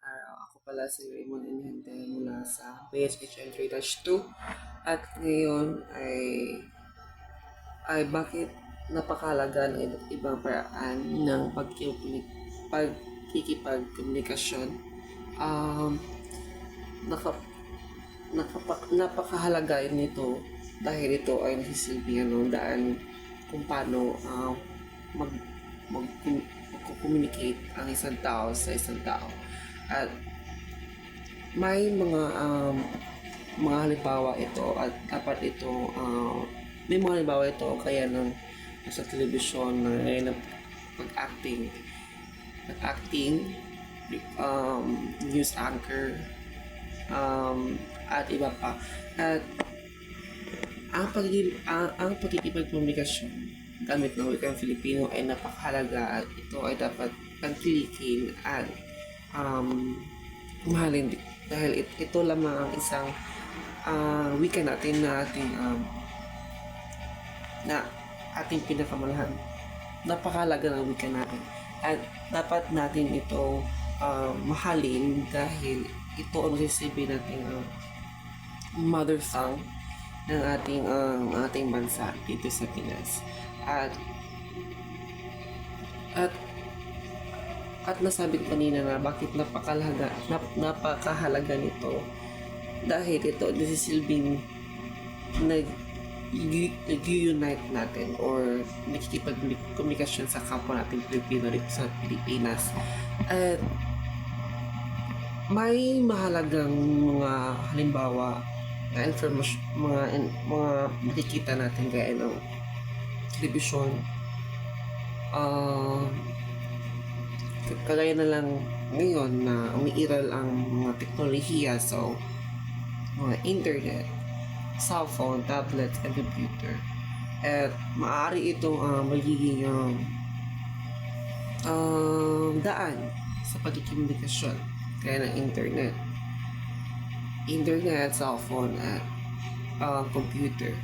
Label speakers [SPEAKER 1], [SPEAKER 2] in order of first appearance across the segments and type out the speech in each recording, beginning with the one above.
[SPEAKER 1] araw. Ako pala si Raymond Inhente mula sa PSHN 3-2 at ngayon ay bakit napakalaga ng iba't ibang paraan ng pagkikipagkomunikasyon. Um, napakahalaga nito dahil ito ay nagsisilbi daan kung paano mag mag-communicate ang isang tao sa isang tao. At may mga halimbawa ito at dapat ito may mga halimbawa ito kaya ng sa telebisyon na ngayon ng pag-acting, news anchor, at iba pa. At ang pagkikipagkomunikasyon gamit ng wikang Filipino ay napakahalaga at ito ay dapat pagtilikin at mahalin dahil ito lamang ang isang wika natin na ating pinakamalahan. Napakahalaga ng wika natin at dapat natin ito mahalin dahil ito ang sisibi natin mother tongue ng ating bansa dito sa Pinas. At nasabi ko kanina na bakit napakahalaga nito dahil ito nasisilbing nag-unite natin or nakikipagkomunikasyon sa kapwa natin Pilipino dito sa Pilipinas. At may mahalagang mga halimbawa na information, mga nakikita natin gaya ng telebisyon, kagaya na lang ngayon na umiiral ang mga teknolohiya, so mga internet, cellphone, tablet, and computer. At maaari itong magiging daan sa pagkikomunikasyon kaya ng internet, cellphone, at computer.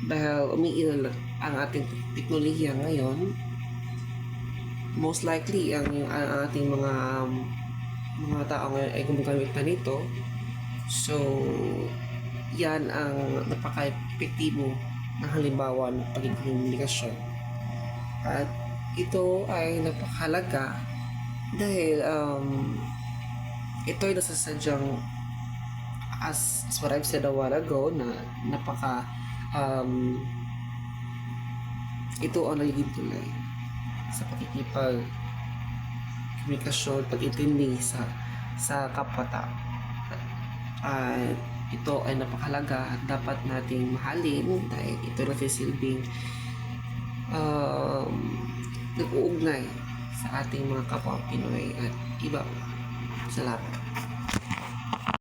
[SPEAKER 1] Dahil umiiral ang ating teknolohiya ngayon, most likely ang ating mga tao ngayon ay gumagamit na nito. So yan ang napaka-epektibo ng halimbawa ng pagkikomunikasyon. At ito ay napakahalaga dahil ito ay nasasadyang as what I've said a while ago na ito ang nagiging tulay sa pagkikipag-komunikasyon, pag-intindi sa kapwa-tao. At ito ay napakahalaga at dapat nating mahalin dahil ito nagsisilbing nag-uugnay sa ating mga kapwa Pinoy at iba pa. Salamat.